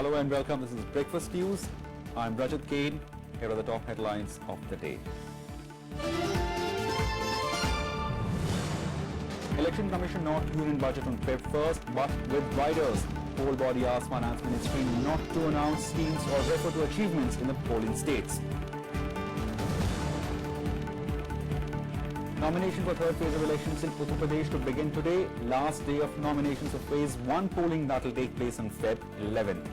Hello and welcome. This is Breakfast News. I'm Rajat Kane. Here are the top headlines of the day. Election Commission not union budget on Feb 1st, but with riders. Poll body asks Finance Ministry not to announce schemes or refer to achievements in the polling states. Nomination for third phase of elections in Uttar Pradesh to begin today. Last day of nominations for phase 1 polling that will take place on Feb 11.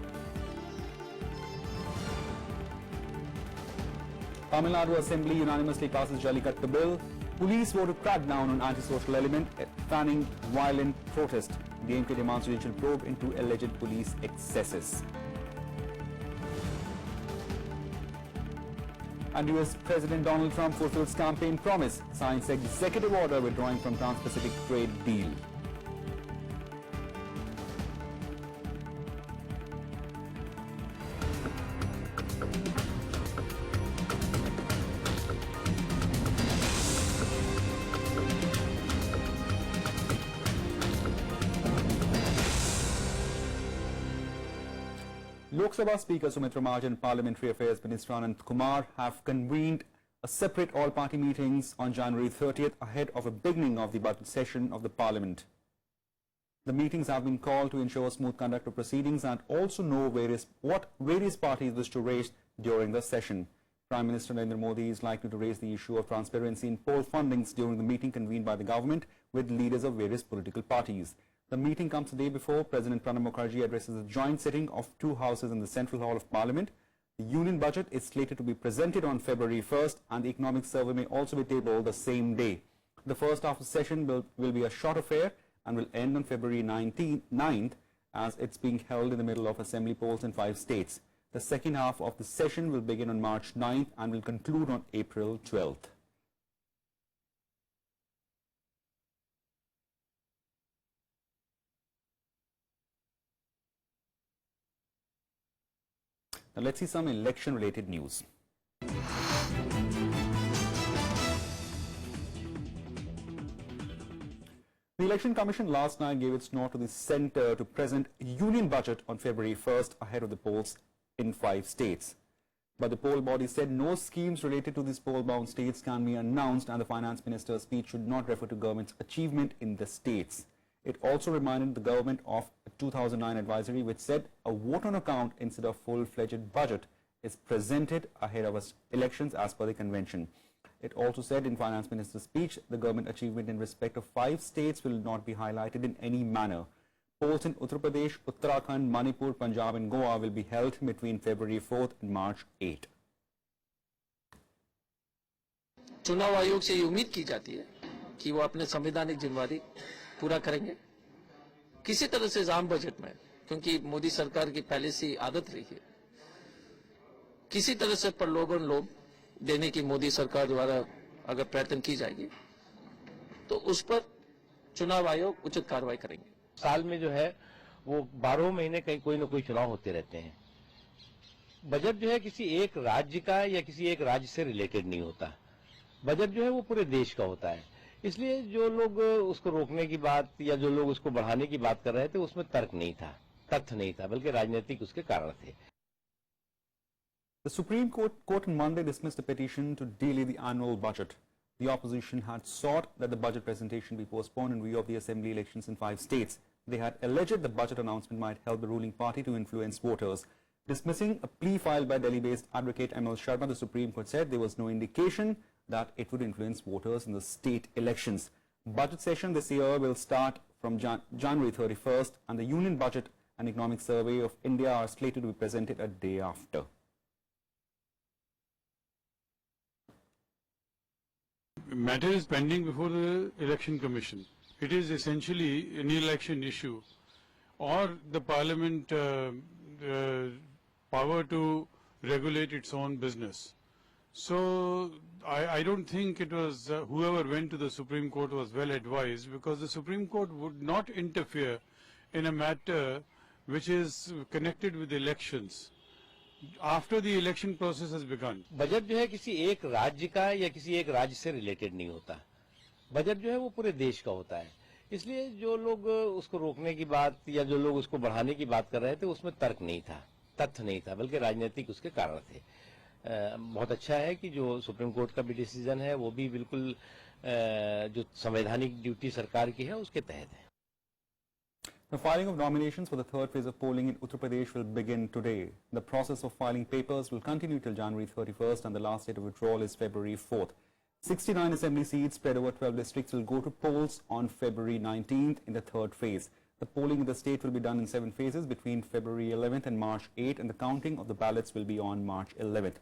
Tamil Nadu Assembly unanimously passes Jallikattu bill. Police vote to crack down on antisocial element, fanning violent protest. DMK demands judicial probe into alleged police excesses. And US President Donald Trump fulfills campaign promise, signs executive order withdrawing from Trans-Pacific trade deal. Lok Sabha Speaker Sumitra Maharaj and Parliamentary Affairs Minister Anand Kumar have convened a separate all-party meetings on January 30th ahead of the beginning of the budget session of the Parliament. The meetings have been called to ensure smooth conduct of proceedings and also know what various parties wish to raise during the session. Prime Minister Narendra Modi is likely to raise the issue of transparency in poll fundings during the meeting convened by the government with leaders of various political parties. The meeting comes the day before President Pranab Mukherjee addresses a joint sitting of two houses in the Central Hall of Parliament. The Union budget is slated to be presented on February 1st and the economic survey may also be tabled the same day. The first half of the session will be a short affair and will end on February 9th as it's being held in the middle of assembly polls in 5 states. The second half of the session will begin on March 9th and will conclude on April 12th. Now let's see some election-related news. The Election Commission last night gave its nod to the centre to present union budget on February 1st ahead of the polls in 5 states. But the poll body said no schemes related to these poll-bound states can be announced and the Finance Minister's speech should not refer to government's achievement in the states. It also reminded the government of a 2009 advisory which said a vote on account instead of full-fledged budget is presented ahead of elections as per the convention. It also said in Finance Minister's speech the government achievement in respect of 5 states will not be highlighted in any manner. Polls in Uttar Pradesh, Uttarakhand, Manipur, Punjab and Goa will be held between February 4th and March 8th. चुनाव आयोग से ये उम्मीद की जाती है कि वो अपने संवैधानिक जिम्मेदारी पूरा करेंगे किसी तरह से आम बजट में, क्योंकि मोदी सरकार की पहले से आदत रही है किसी तरह से प्रलोभन लोभ देने की मोदी सरकार द्वारा अगर प्रयत्न की जाएगी तो उस पर चुनाव आयोग उचित कार्रवाई करेंगे। साल में जो है वो 12 महीने कहीं कोई न कोई चुनाव होते रहते हैं। बजट जो है किसी एक राज्य का या किसी एक राज्य से रिलेटेड नहीं होता। बजट जो है वो पूरे देश का होता है। इसलिए जो लोग उसको रोकने की बात या जो लोग उसको बढ़ाने की बात कर रहे थे उसमें तर्क नहीं था, तथ्य नहीं था, बल्कि राजनीतिक उसके कारण थे। The Supreme Court on Monday dismissed a petition to delay the annual budget. The opposition had sought that the budget presentation be postponed in view of the assembly elections in 5 states. They had alleged the budget announcement might help the ruling party to influence voters. Dismissing a plea filed by Delhi-based advocate ML Sharma, the Supreme Court said there was no indication that it would influence voters in the state elections. Budget session this year will start from January 31st and the Union Budget and Economic Survey of India are slated to be presented a day after. Matter is pending before the Election Commission. It is essentially an election issue or the Parliament power to regulate its own business. So I don't think it was whoever went to the Supreme Court was well advised, because the Supreme Court would not interfere in a matter which is connected with elections after the election process has begun. Budget जो है किसी एक राज्य का या किसी एक राज्य से रिलेटेड नहीं होता। बजट जो है वो पूरे देश का होता है। इसलिए जो लोग उसको रोकने की बात या जो लोग उसको बढ़ाने की बात कर रहे थे उसमें तर्क नहीं था, तथ्य नहीं था, बल्कि राजनीतिक उसके कारण थे। बहुत अच्छा है कि जो सुप्रीम कोर्ट का भी डिसीजन है वो भी बिल्कुल जो संवैधानिक ड्यूटी सरकार की है उसके तहत है। The filing of nominations for the third phase of polling in Uttar Pradesh will begin today. The process of filing papers will continue till January 31st and the last date of withdrawal is February 4th. 69 assembly seats spread over 12 districts will go to polls on February 19th in the third phase. The polling in the state will be done in 7 phases between February 11th and March 8th and the counting of the ballots will be on March 11th.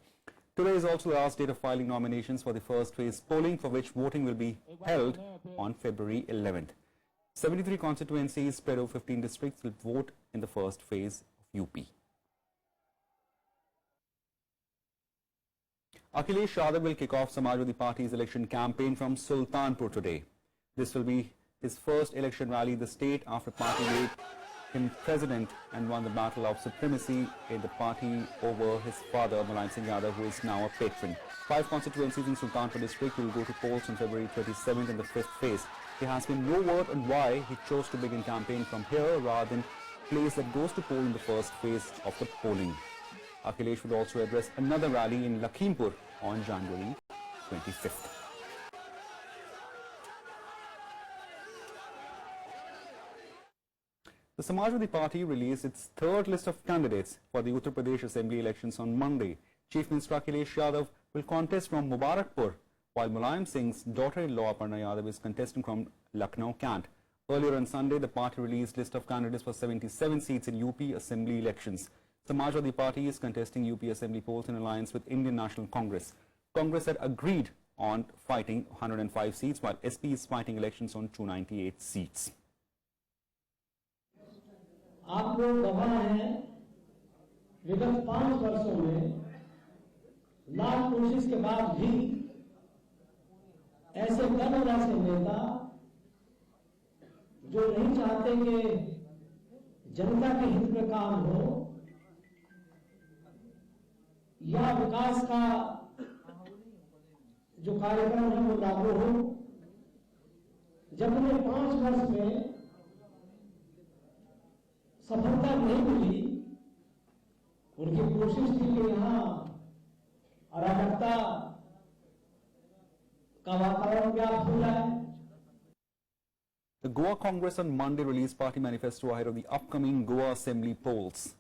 Today is also the last date of filing nominations for the first phase polling, for which voting will be held on February 11th. 73 constituencies spread over 15 districts will vote in the first phase of UP. Akhilesh Yadav will kick off Samajwadi Party's election campaign from Sultanpur today. This will be his first election rally in the state after party made him president and won the battle of supremacy in the party over his father Mulayam Singh Yadav, who is now a patron. 5 constituencies in Sultanpur district will go to polls on February 27th in the 5th phase. There has been no word on why he chose to begin campaign from here rather than place that goes to poll in the first phase of the polling. Akhilesh will also address another rally in Lakhimpur on January 25th. The Samajwadi Party released its third list of candidates for the Uttar Pradesh Assembly elections on Monday. Chief Minister Akhilesh Yadav will contest from Mubarakpur, while Mulayam Singh's daughter-in-law Aparna Yadav is contesting from Lucknow Cant. Earlier on Sunday, the party released list of candidates for 77 seats in UP Assembly elections. Samajwadi Party is contesting UP Assembly polls in alliance with Indian National Congress. Congress had agreed on fighting 105 seats, while SP is fighting elections on 298 seats. आप लोग गवाह हैं, विगत 5 वर्षों में लाख कोशिश के बाद भी ऐसे दल और ऐसे नेता जो नहीं चाहते कि जनता के हित में काम हो या विकास का जो कार्यक्रम है वो लागू हो, जब उन्हें 5 वर्ष में सफलता नहीं मिली, उनकी कोशिश थी कि यहाँ अराजकता का वातावरण व्याप्त हो जाए। The Goa Congress on Monday released party manifesto ahead of the upcoming Goa Assembly polls.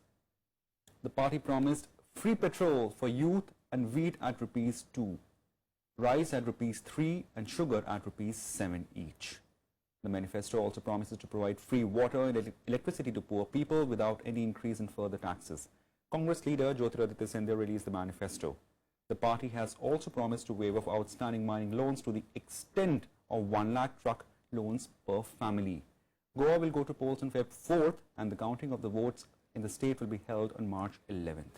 The party promised free petrol for youth and wheat at ₹2, rice at ₹3 and sugar at ₹7 each. The manifesto also promises to provide free water and electricity to poor people without any increase in further taxes. Congress leader Jyotiraditya Scindia released the manifesto. The party has also promised to waive off outstanding mining loans to the extent of 1 lakh truck loans per family. Goa will go to polls on Feb 4th and the counting of the votes in the state will be held on March 11th.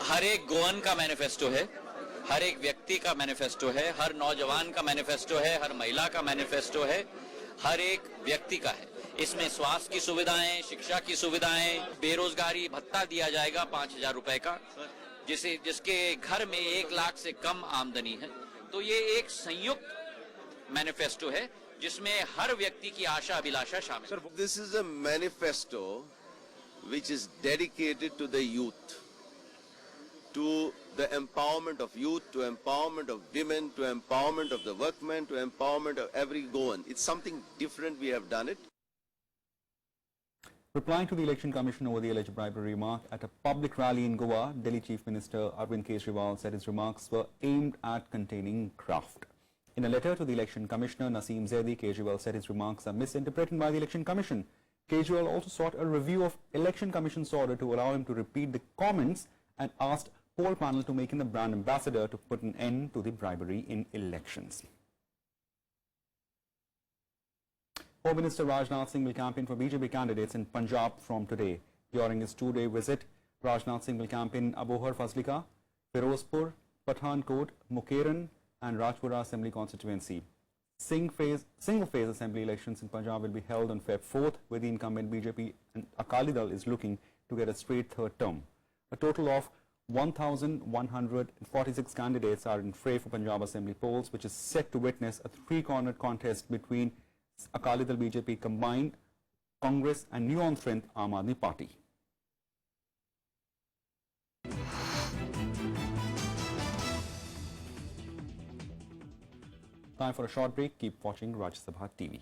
हर एक गोवन का manifesto है, हर एक व्यक्ति का manifesto है, हर नौजवान का manifesto है, हर महिला का मैनिफेस्टो है, हर एक व्यक्ति का है। इसमें स्वास्थ्य की सुविधाएं, शिक्षा की सुविधाएं, बेरोजगारी भत्ता दिया जाएगा 5,000 रुपए का, जिसके घर में 1 लाख से कम आमदनी है। तो ये एक संयुक्त मैनिफेस्टो है जिसमें हर व्यक्ति की आशा अभिलाषा शामिल है। This is a manifesto which is dedicated to the youth, to the empowerment of youth, to empowerment of women, to empowerment of the workmen, to empowerment of every Goan. It's something different, we have done it. Replying to the Election Commission over the alleged bribery remark at a public rally in Goa, Delhi Chief Minister Arvind Kejriwal said his remarks were aimed at containing graft. In a letter to the Election Commissioner Naseem Zaidi, Kejriwal said his remarks are misinterpreted by the Election Commission. Kejriwal also sought a review of Election Commission's order to allow him to repeat the comments and asked poll panel to make him the brand ambassador to put an end to the bribery in elections. Home Minister Rajnath Singh will campaign for BJP candidates in Punjab from today. During his 2-day visit, Rajnath Singh will campaign in Abohar Fazlika, Firozpur, Pathankot, Mukeran and Rajpura Assembly constituency. Single-phase assembly elections in Punjab will be held on Feb 4th, where the incumbent BJP and Akali Dal is looking to get a straight third term. A total of 1,146 candidates are in fray for Punjab Assembly polls, which is set to witness a 3-cornered contest between Akali Dal BJP combined Congress and new on strength Aam Aadmi Party. Time for a short break. Keep watching Rajya Sabha TV.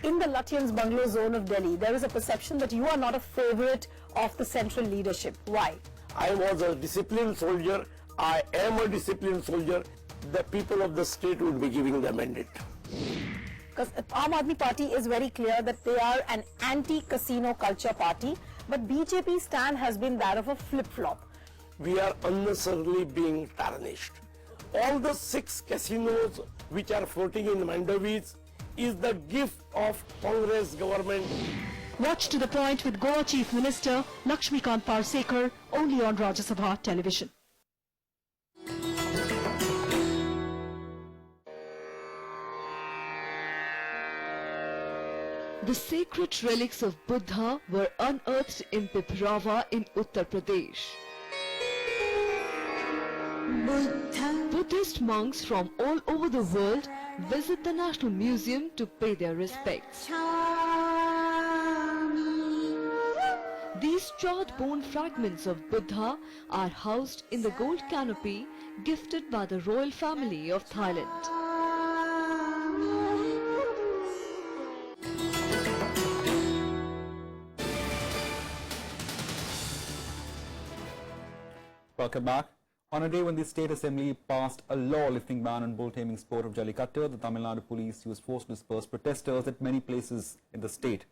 In the Lutyens bungalow zone of Delhi, there is a perception that you are not a favorite of the central leadership. Why? I was a disciplined soldier. I am a disciplined soldier. The people of the state would be giving the mandate. Because Aam Aadmi Party is very clear that they are an anti-casino culture party, but BJP's stand has been that of a flip-flop. We are unnecessarily being tarnished. All the 6 casinos which are floating in Mandavis is the gift of Congress government. Watch To The Point with Goa Chief Minister Lakshmikant Parsekar only on Rajya Sabha television. The sacred relics of Buddha were unearthed in Piprava in Uttar Pradesh. Buddhist monks from all over the world visit the National Museum to pay their respects. These charred bone fragments of Buddha are housed in the gold canopy gifted by the royal family of Thailand. Welcome back. On a day when the State Assembly passed a law lifting ban on bull taming sport of Jallikattu, the Tamil Nadu police used force to disperse protesters at many places in the state.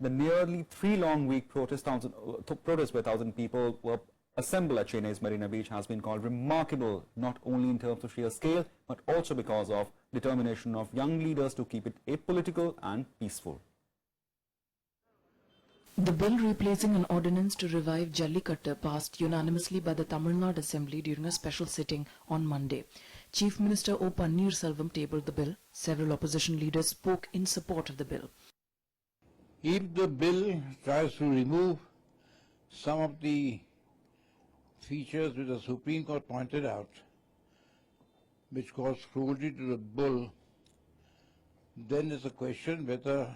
The nearly 3-long-week protest where 1,000 people were assembled at Chennai's Marina Beach has been called remarkable, not only in terms of sheer scale, but also because of determination of young leaders to keep it apolitical and peaceful. The bill replacing an ordinance to revive Jallikattu passed unanimously by the Tamil Nadu Assembly during a special sitting on Monday. Chief Minister O. Pannirselvam tabled the bill. Several opposition leaders spoke in support of the bill. If the bill tries to remove some of the features which the Supreme Court pointed out, which cause cruelty to the bull, then there's a question whether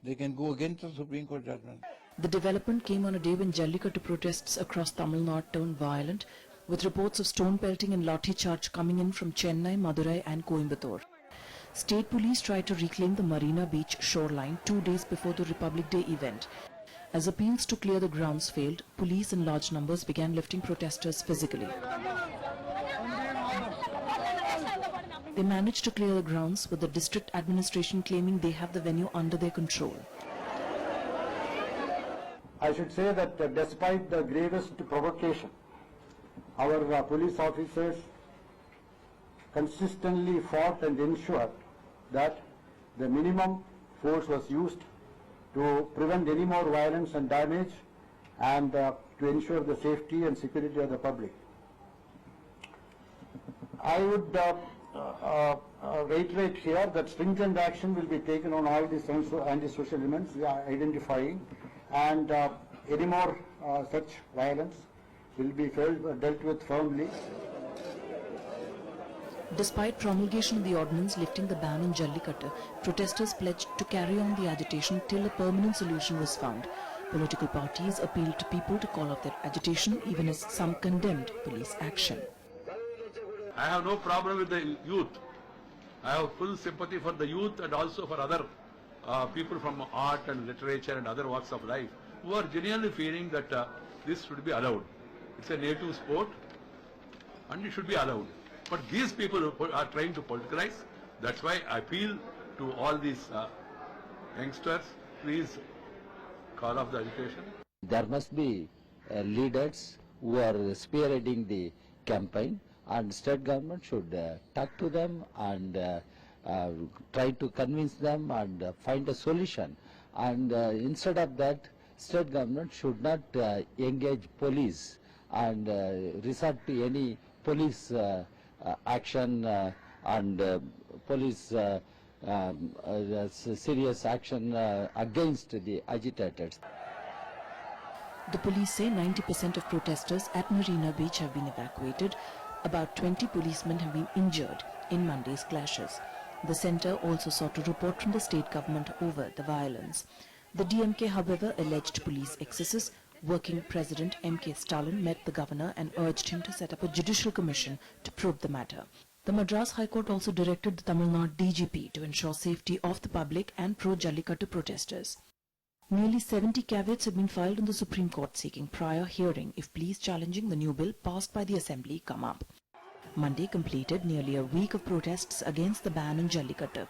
they can go against the Supreme Court judgment. The development came on a day when Jallikattu protests across Tamil Nadu turned violent, with reports of stone pelting and lathi charge coming in from Chennai, Madurai and Coimbatore. State police tried to reclaim the Marina Beach shoreline 2 days before the Republic Day event. As appeals to clear the grounds failed, police in large numbers began lifting protesters physically. They managed to clear the grounds, with the district administration claiming they have the venue under their control. I should say that despite the gravest provocation, our police officers consistently fought and ensured that the minimum force was used to prevent any more violence and damage and to ensure the safety and security of the public. I would reiterate here that stringent action will be taken on all these anti-social elements we are identifying, and any more such violence will be dealt with firmly. Despite promulgation of the ordinance lifting the ban on Jallikattu, protesters pledged to carry on the agitation till a permanent solution was found. Political parties appealed to people to call off their agitation, even as some condemned police action. I have no problem with the youth. I have full sympathy for the youth and also for other people from art and literature and other walks of life who are genuinely feeling that this should be allowed. It's a native sport and it should be allowed. But these people are trying to politicalize. That's why I appeal to all these youngsters, please call off the agitation. There must be leaders who are spearheading the campaign, and state government should talk to them and try to convince them and find a solution. And instead of that, state government should not engage police and resort to any police action and police serious action against the agitators. The police say 90% of protesters at Marina Beach have been evacuated. About 20 policemen have been injured in Monday's clashes. The centre also sought a report from the state government over the violence. The DMK, however, alleged police excesses. Working President M.K. Stalin met the governor and urged him to set up a judicial commission to probe the matter. The Madras High Court also directed the Tamil Nadu DGP to ensure safety of the public and pro-Jallikattu protesters. Nearly 70 caveats have been filed in the Supreme Court seeking prior hearing if pleas challenging the new bill passed by the Assembly come up. Monday completed nearly a week of protests against the ban on Jallikattu,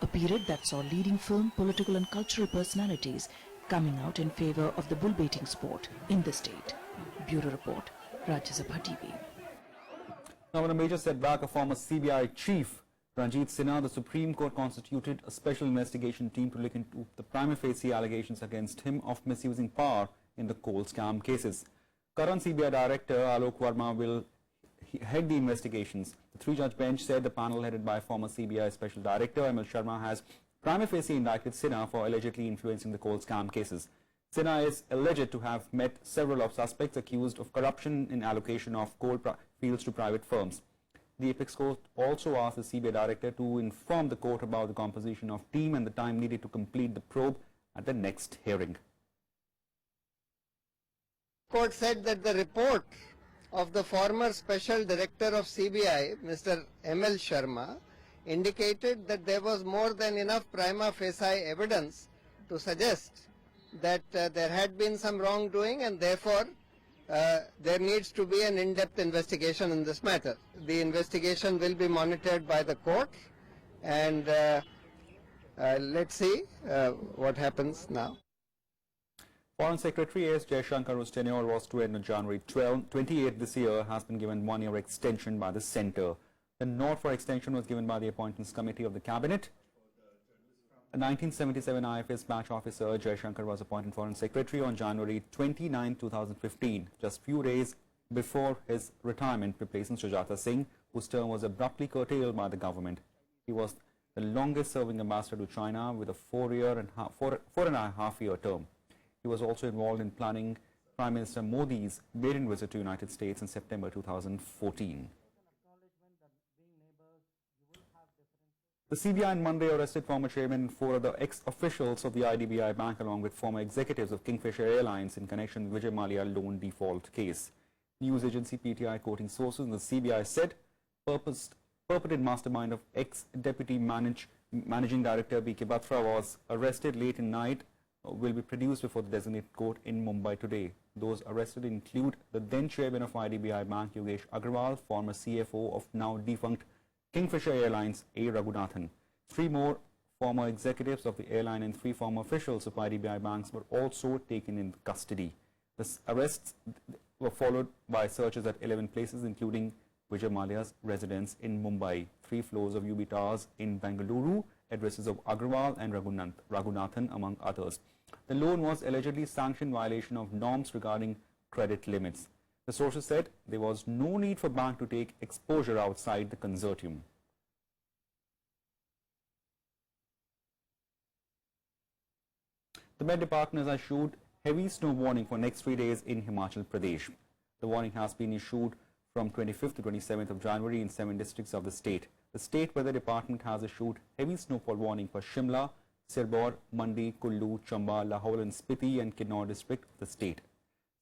a period that saw leading film, political and cultural personalities coming out in favour of the bull baiting sport in the state. Bureau Report, Rajya Sabha TV. Now, on a major setback, a former CBI chief, Ranjit Sinha, the Supreme Court constituted a special investigation team to look into the prima facie allegations against him of misusing power in the coal scam cases. Current CBI Director Alok Verma will head the investigations. The three-judge bench said the panel headed by former CBI Special Director ML Sharma has prima facie indicted Sinha for allegedly influencing the coal scam cases. Sinha is alleged to have met several of suspects accused of corruption in allocation of coal fields to private firms. The Apex Court also asked the CBI Director to inform the court about the composition of team and the time needed to complete the probe at the next hearing. Court said that the report of the former Special Director of CBI, Mr. ML Sharma, indicated that there was more than enough prima facie evidence to suggest that there had been some wrongdoing and therefore there needs to be an in-depth investigation in this matter. The investigation will be monitored by the court and let's see what happens now. Foreign Secretary S. Jaishankar, whose tenure was to end on January 28 this year, has been given 1-year extension by the centre. The nod for extension was given by the Appointments Committee of the Cabinet. A 1977 IFS batch officer, Jaishankar was appointed Foreign Secretary on January 29, 2015, just few days before his retirement, replacing Sujata Singh, whose term was abruptly curtailed by the government. He was the longest-serving ambassador to China with a 4.5-year term. He was also involved in planning Prime Minister Modi's maiden visit to the United States in September 2014. The CBI on Monday arrested former chairman and 4 other ex-officials of the IDBI Bank along with former executives of Kingfisher Airlines in connection with Vijay Mallya loan default case. News agency PTI quoting sources in the CBI said purported mastermind of ex-deputy managing director B.K. Batra was arrested late in night will be produced before the designated court in Mumbai today. Those arrested include the then chairman of IDBI Bank Yogesh Agrawal, former CFO of now defunct Kingfisher Airlines A. Raghunathan. 3 more former executives of the airline and 3 former officials of IDBI banks were also taken in custody. The arrests were followed by searches at 11 places including Vijay Mallya's residence in Mumbai, 3 floors of UB Towers in Bengaluru, addresses of Agrawal and Raghunathan among others. The loan was allegedly sanctioned violation of norms regarding credit limits. The sources said there was no need for bank to take exposure outside the consortium. The Met Department has issued heavy snow warning for next 3 days in Himachal Pradesh. The warning has been issued from 25th to 27th of January in 7 districts of the state. The State Weather Department has issued heavy snowfall warning for Shimla, Sirbor, Mandi, Kullu, Chamba, Lahore and Spiti and Kinnaur district of the state.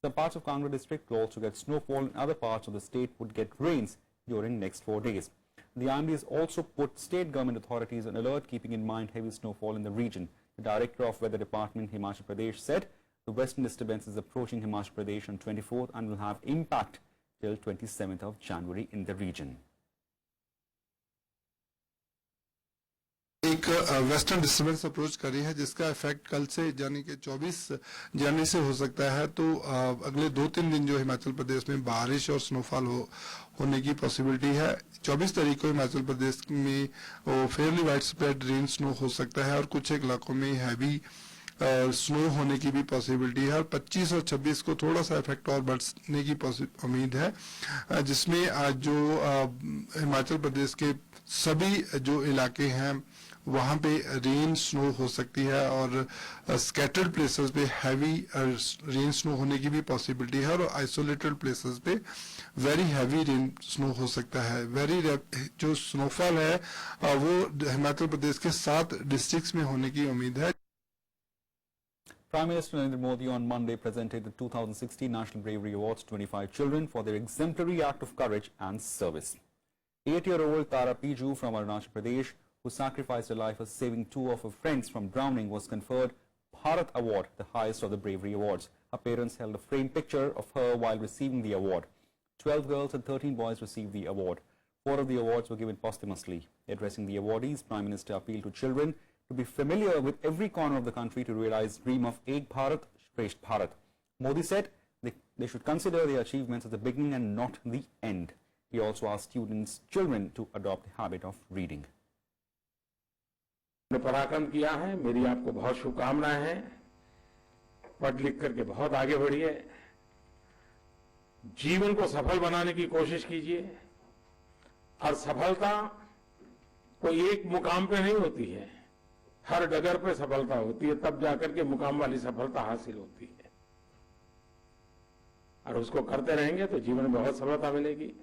Some parts of Kangra district will also get snowfall and other parts of the state would get rains during next 4 days. The IMD has also put state government authorities on alert, keeping in mind heavy snowfall in the region. The Director of Weather Department Himachal Pradesh said the western disturbance is approaching Himachal Pradesh on 24th and will have impact till 27th of January in the region. एक western disturbance approach कर रही है जिसका effect कल से यानी कि 24 जनवरी से हो सकता है। तो अगले 2-3 दिन जो हिमाचल प्रदेश में बारिश और स्नोफॉल होने की पॉसिबिलिटी है। 24 तारीख को हिमाचल प्रदेश में Fairlie wide spread rain snow हो सकता है और कुछ एक इलाकों में हैवी स्नो होने की भी पॉसिबिलिटी है और 25 और 26 को थोड़ा सा इफेक्ट और बढ़ने की उम्मीद है, जिसमें जो हिमाचल प्रदेश के सभी जो इलाके हैं वहाँ पे रेन स्नो हो सकती है और स्कैटर्ड प्लेसेस पे हैवी रेन स्नो होने की भी पॉसिबिलिटी है और आइसोलेटेड प्लेसेस पे वेरी हैवी रेन स्नो हो सकता है। जो स्नोफॉल है वो हिमाचल प्रदेश के 7 डिस्ट्रिक्ट्स में होने की उम्मीद है। Prime Minister Narendra Modi on Monday presented the 2016 National Bravery Awards to 25 children for their exemplary act of courage and service. 8-year-old Tara Piju from Arunachal Pradesh, who sacrificed her life for saving 2 of her friends from drowning, was conferred Bharat Award, the highest of the bravery awards. Her parents held a framed picture of her while receiving the award. 12 girls and 13 boys received the award. 4 of the awards were given posthumously. Addressing the awardees, Prime Minister appealed to children to be familiar with every corner of the country to realize the dream of Ek Bharat, Shresth Bharat. Modi said they should consider their achievements as the beginning and not the end. He also asked children to adopt the habit of reading. पराक्रम किया है, मेरी आपको बहुत शुभकामनाएं हैं। पढ़ लिख करके बहुत आगे बढ़िए, जीवन को सफल बनाने की कोशिश कीजिए और सफलता कोई एक मुकाम पे नहीं होती है, हर डगर पे सफलता होती है, तब जाकर के मुकाम वाली सफलता हासिल होती है और उसको करते रहेंगे तो जीवन में बहुत सफलता मिलेगी।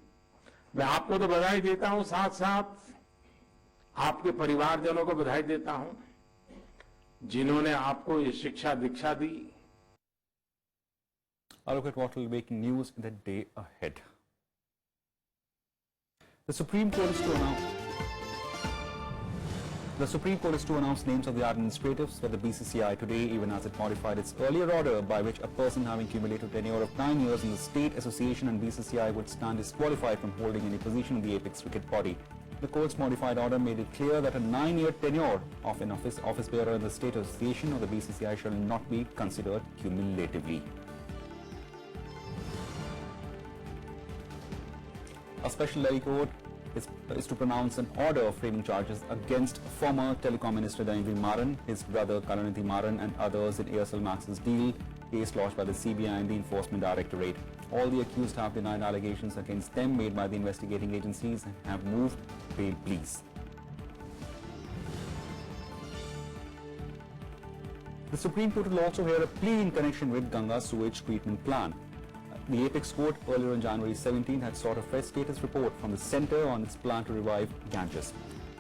मैं आपको तो बधाई देता हूं, साथ साथ आपके परिवारजनों को बधाई देता हूं जिन्होंने आपको ये शिक्षा दीक्षा दी। I'll look at what will be making news in the day ahead. The Supreme Court is to announce names of the administrators for the BCCI today, even as it modified its earlier order by which a person having cumulative tenure of 9 years in the state association and BCCI would stand disqualified from holding any position in the apex cricket body. The court's modified order made it clear that a 9-year tenure of an office bearer in the state association or the BCCI shall not be considered cumulatively. A special Delhi court is to pronounce an order framing charges against former telecom minister Danidri Maran, his brother Kalanidhi Maran and others in Aircel Max's deal case lodged by the CBI and the Enforcement Directorate. All the accused have denied allegations against them made by the investigating agencies and have moved bail pleas. The Supreme Court will also hear a plea in connection with Ganga sewage treatment plan. The Apex Court earlier on January 17 had sought a fresh status report from the centre on its plan to revive Ganges.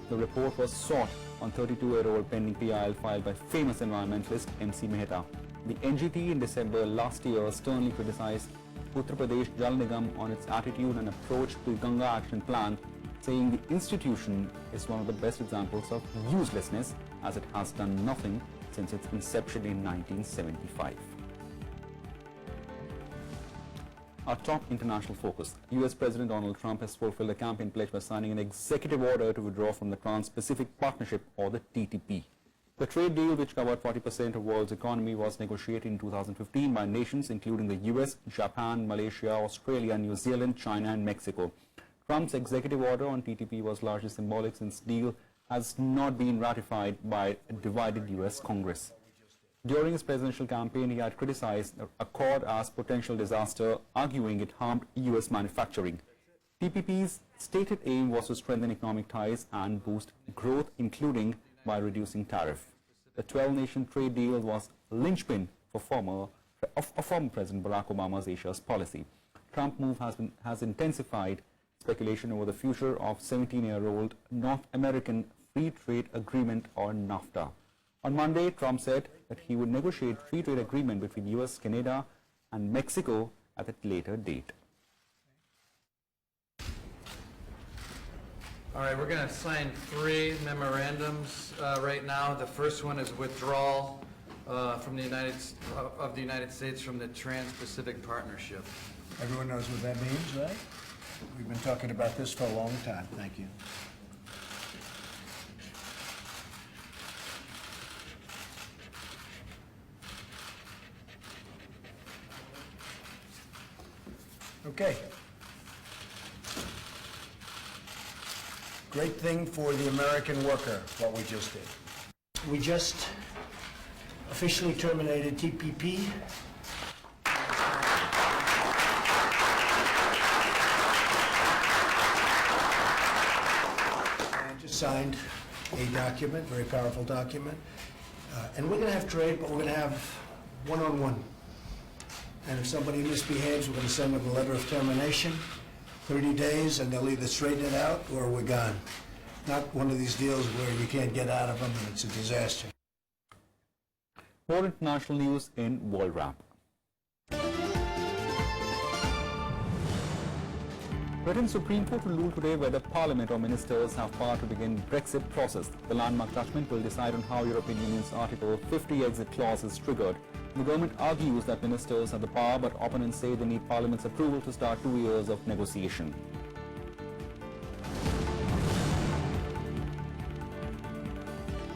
The report was sought on 32-year-old pending PIL filed by famous environmentalist MC Mehta. The NGT in December last year sternly criticized Uttar Pradesh Jal Nigam on its attitude and approach to the Ganga Action Plan, saying the institution is one of the best examples of uselessness as it has done nothing since its inception in 1975. Our top international focus. US President Donald Trump has fulfilled a campaign pledge by signing an executive order to withdraw from the Trans-Pacific Partnership or the TPP. The trade deal, which covered 40% of the world's economy, was negotiated in 2015 by nations including the US, Japan, Malaysia, Australia, New Zealand, China and Mexico. Trump's executive order on TPP was largely symbolic since the deal has not been ratified by a divided US Congress. During his presidential campaign, he had criticized the accord as potential disaster, arguing it harmed US manufacturing. TPP's stated aim was to strengthen economic ties and boost growth, including by reducing tariff. The 12-nation trade deal was a linchpin for former President Barack Obama's Asia's policy. Trump's move has intensified speculation over the future of 17-year-old North American Free Trade Agreement or NAFTA. On Monday, Trump said that he would negotiate free trade agreement between US, Canada and Mexico at a later date. All right, we're going to sign 3 memorandums right now. The first one is withdrawal from the United States from the Trans-Pacific Partnership. Everyone knows what that means, right? We've been talking about this for a long time. Thank you. Okay. Great thing for the American worker, what we just did. We just officially terminated TPP. And just signed a document, very powerful document. And we're going to have trade, but we're going to have one-on-one. And if somebody misbehaves, we're going to send them a letter of termination, 30 days, and they'll either straighten it out or we're gone. Not one of these deals where you can't get out of them and it's a disaster. More international news in World Wrap. Britain's Supreme Court will rule today whether Parliament or ministers have power to begin Brexit process. The landmark judgment will decide on how European Union's Article 50 exit clause is triggered. The government argues that ministers have the power, but opponents say they need Parliament's approval to start 2 years of negotiation.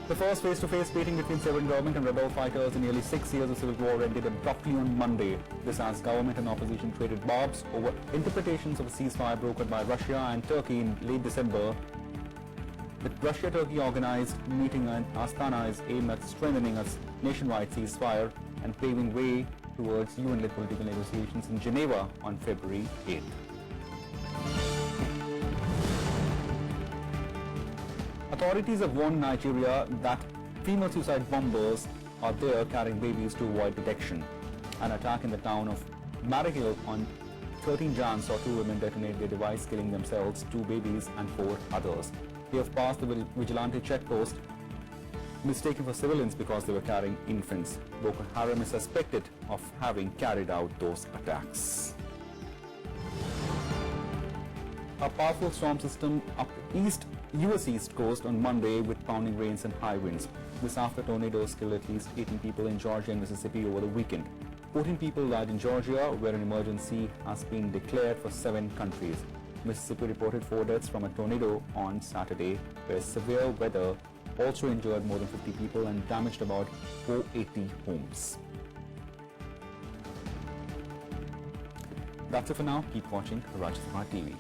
The first face-to-face meeting between Syrian government and rebel fighters in nearly 6 years of civil war ended abruptly on Monday. This as government and opposition traded barbs over interpretations of a ceasefire brokered by Russia and Turkey in late December. The Russia-Turkey organized meeting in Astana is aimed at strengthening a nationwide ceasefire and paving way towards UN-led political negotiations in Geneva on February 8th. Authorities have warned Nigeria that female suicide bombers are there carrying babies to avoid detection. An attack in the town of Marigil on 13 Jan saw 2 women detonate their device, killing themselves, 2 babies and 4 others. They have passed the vigilante checkpost, mistaken for civilians because they were carrying infants. Boko Haram is suspected of having carried out those attacks. A powerful storm system up US East Coast on Monday with pounding rains and high winds. This after tornadoes killed at least 18 people in Georgia and Mississippi over the weekend. 14 people died in Georgia, where an emergency has been declared for 7 countries. Mississippi reported 4 deaths from a tornado on Saturday, where severe weather also injured more than 50 people and damaged about 480 homes. That's it for now. Keep watching Rajya Sabha TV.